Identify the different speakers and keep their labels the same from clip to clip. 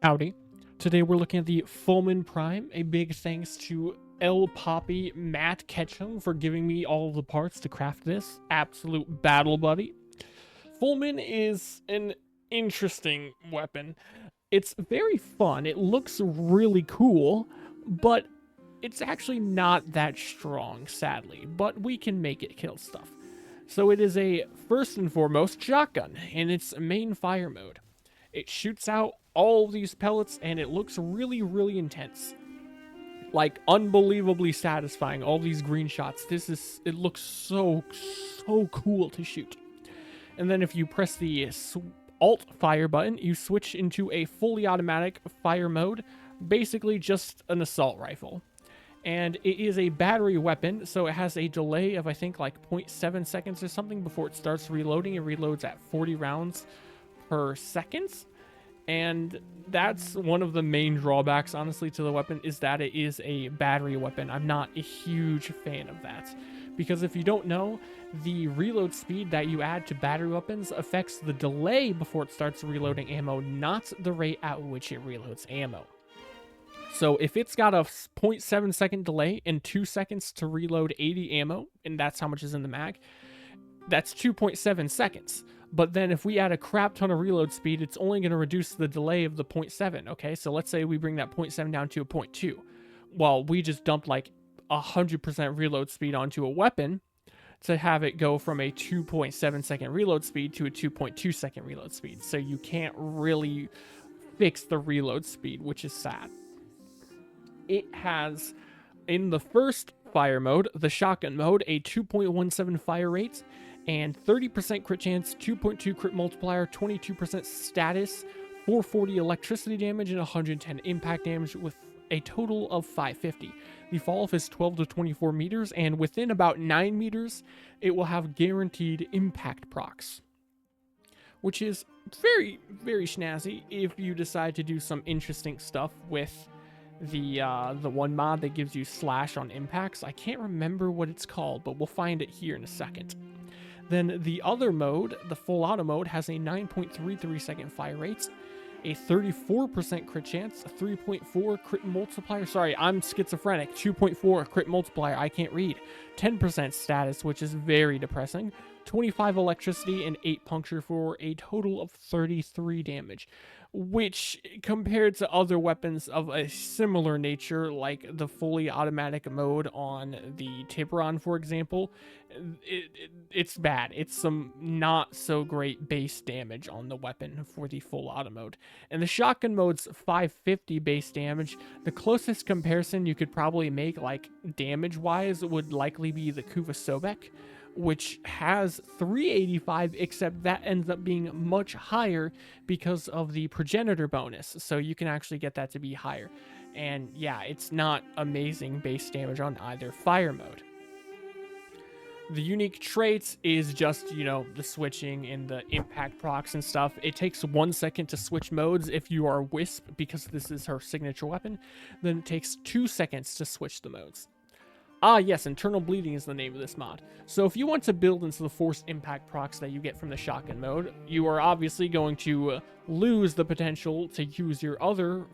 Speaker 1: Howdy. Today we're looking at the Fulmin Prime. A big thanks to El Poppy Matt Ketchum for giving me all of the parts to craft this. Absolute battle buddy. Fulmin is an interesting weapon. It's very fun. It looks really cool, but it's actually not that strong, sadly. But we can make it kill stuff. So it is a first and foremost shotgun in its main fire mode. It shoots out all these pellets and it looks really, really intense. Like unbelievably satisfying. All these green shots. It looks so cool to shoot. And then if you press the Alt fire button, you switch into a fully automatic fire mode, basically just an assault rifle. And it is a battery weapon, so it has a delay of I think like 0.7 seconds or something before it starts reloading. It reloads at 40 rounds per second. And that's one of the main drawbacks, honestly, to the weapon, is that it is a battery weapon. I'm not a huge fan of that. Because if you don't know, the reload speed that you add to battery weapons affects the delay before it starts reloading ammo, not the rate at which it reloads ammo. So if it's got a 0.7 second delay and 2 seconds to reload 80 ammo, and that's how much is in the mag, that's 2.7 seconds. But then if we add a crap ton of reload speed, it's only going to reduce the delay of the 0.7, okay? So let's say we bring that 0.7 down to a 0.2. Well, we just dumped like 100% reload speed onto a weapon to have it go from a 2.7 second reload speed to a 2.2 second reload speed. So you can't really fix the reload speed, which is sad. It has, in the first fire mode, the shotgun mode, a 2.17 fire rate, and 30% crit chance, 2.2 crit multiplier, 22% status, 440 electricity damage, and 110 impact damage with a total of 550. The fall off is 12 to 24 meters, and within about 9 meters, it will have guaranteed impact procs, which is very, very snazzy if you decide to do some interesting stuff with the one mod that gives you slash on impacts. I can't remember what it's called, but we'll find it here in a second. Then the other mode, the full auto mode, has a 9.33 second fire rate, a 34% crit chance, a 3.4 crit multiplier. Sorry, I'm schizophrenic. 2.4 crit multiplier. I can't read. 10% status, which is very depressing. 25 electricity and 8 puncture for a total of 33 damage, which compared to other weapons of a similar nature, like the fully automatic mode on the Tiburon, for example, it's bad. It's some not so great base damage on the weapon for the full auto mode. And the shotgun mode's 550 base damage. The closest comparison you could probably make, like damage wise, would likely be the Kuva Sobek, which has 385, except that ends up being much higher because of the progenitor bonus. So you can actually get that to be higher. And yeah, it's not amazing base damage on either fire mode. The unique traits is just, the switching and the impact procs and stuff. It takes 1 second to switch modes if you are Wisp, because this is her signature weapon. Then it takes 2 seconds to switch the modes. Ah, yes, Internal Bleeding is the name of this mod. So if you want to build into the forced impact procs that you get from the shotgun mode, you are obviously going to lose the potential to use your other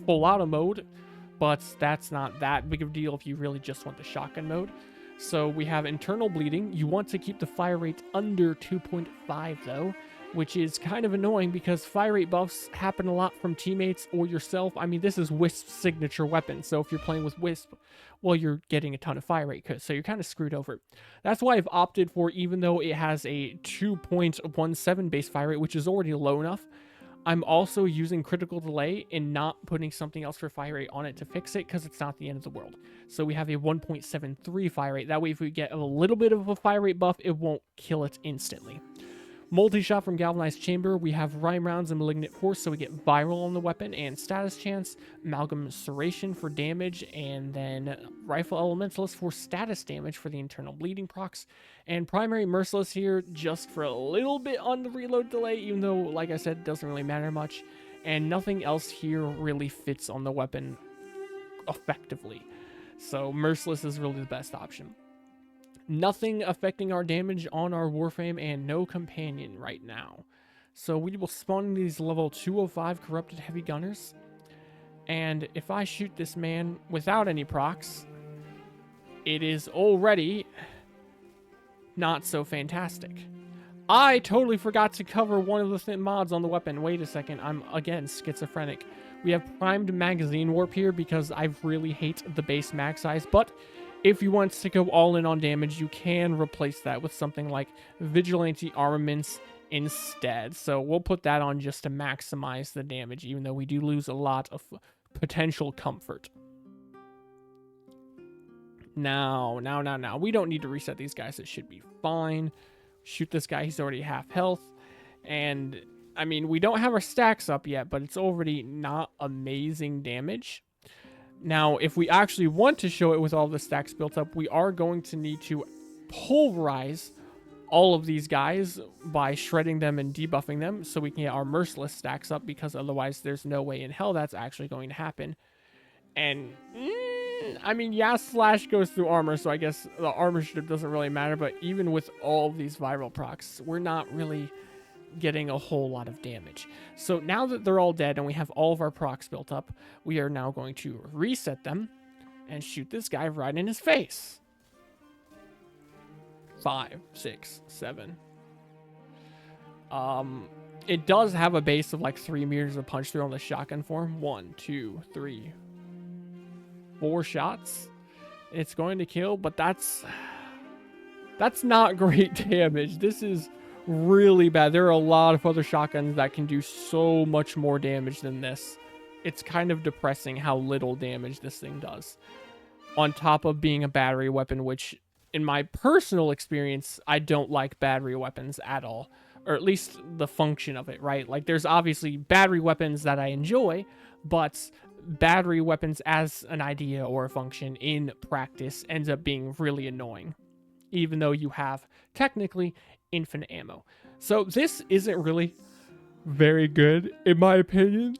Speaker 1: full auto mode, but that's not that big of a deal if you really just want the shotgun mode. So we have Internal Bleeding. You want to keep the fire rate under 2.5 though, which is kind of annoying because fire rate buffs happen a lot from teammates or yourself. I mean, this is Wisp's signature weapon, so if you're playing with Wisp, well, you're getting a ton of fire rate, so you're kind of screwed over. That's why I've opted for, even though it has a 2.17 base fire rate, which is already low enough, I'm also using critical delay and not putting something else for fire rate on it to fix it, because it's not the end of the world. So we have a 1.73 fire rate. That way, if we get a little bit of a fire rate buff, it won't kill it instantly. Multi-shot from Galvanized Chamber. We have Rhyme Rounds and Malignant Force, so we get viral on the weapon, and Status Chance, Amalgam Serration for damage, and then Rifle Elementalist for status damage for the Internal Bleeding procs, and Primary Merciless here just for a little bit on the reload delay, even though, like I said, it doesn't really matter much, and nothing else here really fits on the weapon effectively. So Merciless is really the best option. Nothing affecting our damage on our Warframe, and no companion right now. So we will spawn these level 205 corrupted heavy gunners. And if I shoot this man without any procs, it is already not so fantastic. I totally forgot to cover one of the mods on the weapon. Wait a second, I'm again schizophrenic. We have primed magazine warp here because I really hate the base mag size, but if you want to go all in on damage, you can replace that with something like vigilante armaments instead. So we'll put that on just to maximize the damage, even though we do lose a lot of potential comfort. Now. We don't need to reset these guys. It should be fine. Shoot this guy. He's already half health. And, I mean, we don't have our stacks up yet, but it's already not amazing damage. Now, if we actually want to show it with all the stacks built up, we are going to need to pulverize all of these guys by shredding them and debuffing them so we can get our merciless stacks up, because otherwise there's no way in hell that's actually going to happen. And, I mean, yeah, slash goes through armor, so I guess the armor strip doesn't really matter, but even with all of these viral procs, we're not really getting a whole lot of damage. So now that they're all dead and we have all of our procs built up, we are now going to reset them and shoot this guy right in his face. 5, 6, 7. It does have a base of like 3 meters of punch through on the shotgun form. 1, 2, 3, 4 shots. It's going to kill, but that's not great damage. This is really bad. There are a lot of other shotguns that can do so much more damage than this. It's kind of depressing how little damage this thing does, on top of being a battery weapon, which in my personal experience, I don't like battery weapons at all, or at least the function of it, right? Like, there's obviously battery weapons that I enjoy, but battery weapons as an idea or a function in practice ends up being really annoying, even though you have technically infinite ammo. So this isn't really very good, in my opinion,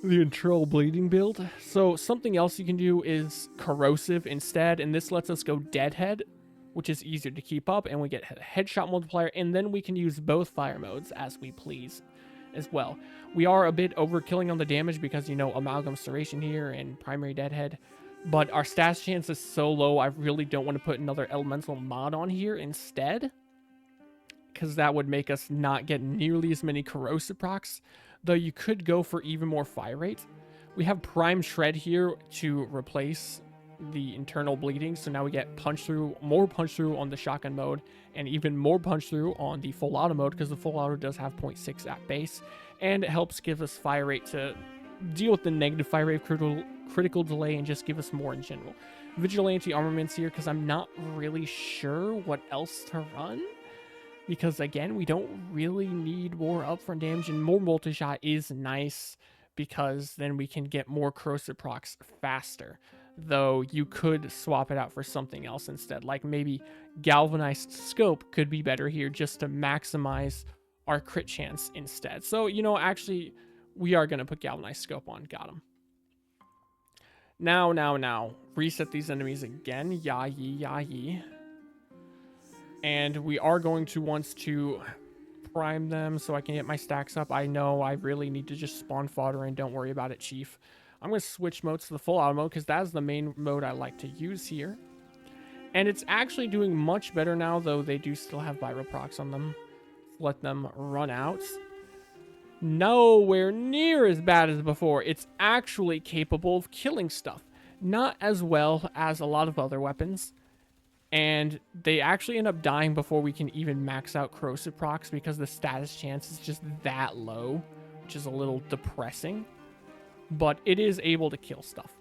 Speaker 1: the internal bleeding build. So something else you can do is corrosive instead, and this lets us go deadhead, which is easier to keep up, and we get a headshot multiplier, and then we can use both fire modes as we please as well. We are a bit overkilling on the damage because, you know, amalgam serration here and primary deadhead, but our stash chance is so low, I really don't want to put another elemental mod on here instead, because that would make us not get nearly as many corrosive procs, though you could go for even more fire rate. We have prime shred here to replace the internal bleeding, so now we get punch through, more punch through on the shotgun mode, and even more punch through on the full auto mode, because the full auto does have 0.6 at base, and it helps give us fire rate to deal with the negative fire rate critical delay and just give us more in general. Vigilante armaments here because I'm not really sure what else to run, because again, we don't really need more upfront damage, and more multi-shot is nice because then we can get more corrosive procs faster, though you could swap it out for something else instead, like maybe galvanized scope could be better here just to maximize our crit chance instead. So, you know, actually we are going to put galvanized scope on. Got him. Now reset these enemies again. Yah-yee. And we are going to want to prime them so I can get my stacks up. I know I really need to just spawn fodder, and don't worry about it, Chief. I'm going to switch modes to the full auto mode because that's the main mode I like to use here. And it's actually doing much better now, though they do still have viral procs on them. Let them run out. Nowhere near as bad as before. It's actually capable of killing stuff. Not as well as a lot of other weapons. And they actually end up dying before we can even max out corrosive procs because the status chance is just that low, which is a little depressing. But it is able to kill stuff.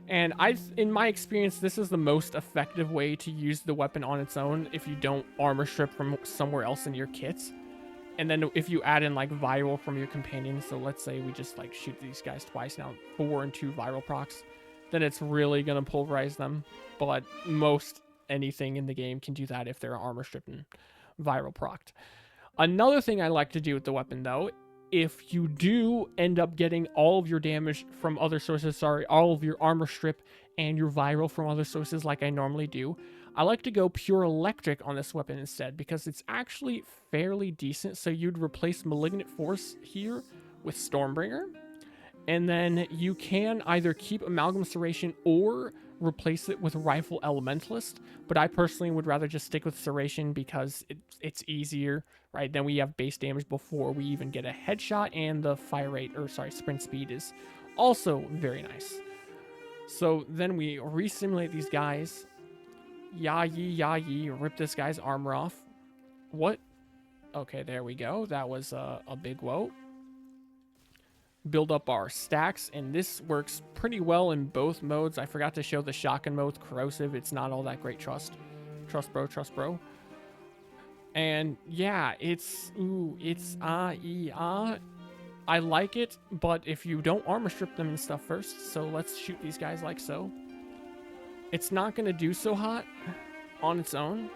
Speaker 1: And in my experience, this is the most effective way to use the weapon on its own if you don't armor strip from somewhere else in your kits. And then if you add in like viral from your companion, so let's say we just like shoot these guys twice now, 4 and 2 viral procs, then it's really going to pulverize them. But most anything in the game can do that if they're armor stripped and viral procced. Another thing I like to do with the weapon, though, if you do end up getting all of your damage from other sources, all of your armor strip and your viral from other sources like I normally do, I like to go pure electric on this weapon instead because it's actually fairly decent. So you'd replace Malignant Force here with Stormbringer. And then you can either keep Amalgam Serration or replace it with Rifle Elementalist. But I personally would rather just stick with Serration because it's easier, right? Then we have base damage before we even get a headshot, and the fire rate, or sorry, sprint speed is also very nice. So then we re-simulate these guys. Ya yi, rip this guy's armor off. What? Okay, there we go. That was a big whoa. Build up our stacks, and this works pretty well in both modes. I forgot to show the shotgun mode, corrosive. It's not all that great. Trust bro. And yeah, it's I like it, but if you don't armor strip them and stuff first, so let's shoot these guys like so. It's not gonna do so hot on its own.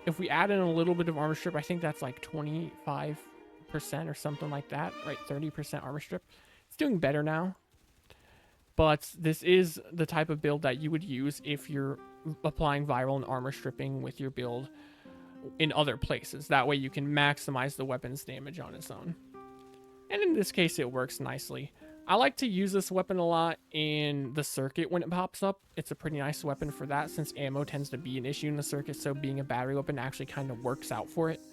Speaker 1: If we add in a little bit of armor strip, I think that's like 25% or something like that, right? 30% armor strip. It's doing better now, but this is the type of build that you would use if you're applying viral and armor stripping with your build in other places. That way you can maximize the weapon's damage on its own, and in this case it works nicely. I like to use this weapon a lot in the circuit when it pops up. It's a pretty nice weapon for that, since ammo tends to be an issue in the circuit, so being a battery weapon actually kind of works out for it.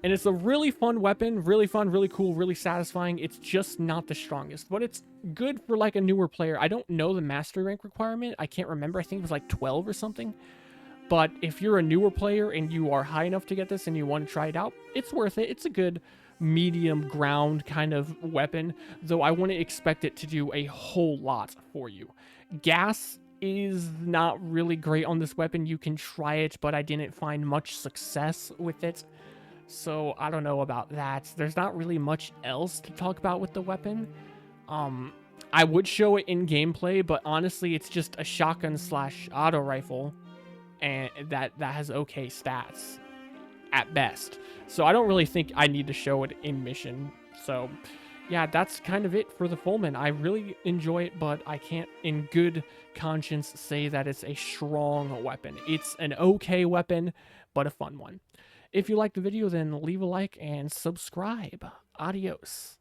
Speaker 1: And it's a really fun weapon, really fun, really cool, really satisfying. It's just not the strongest, but it's good for like a newer player. I don't know the mastery rank requirement. I can't remember. I think it was like 12 or something. But if you're a newer player and you are high enough to get this and you want to try it out, it's worth it. It's a good medium ground kind of weapon, though I wouldn't expect it to do a whole lot for you. Gas is not really great on this weapon. You can try it, but I didn't find much success with it. So I don't know about that. There's not really much else to talk about with the weapon. I would show it in gameplay, but honestly, it's just a shotgun slash auto rifle, and that has okay stats at best. So I don't really think I need to show it in mission. So yeah, that's kind of it for the Fulmin. I really enjoy it, but I can't in good conscience say that it's a strong weapon. It's an okay weapon, but a fun one. If you liked the video, then leave a like and subscribe. Adios.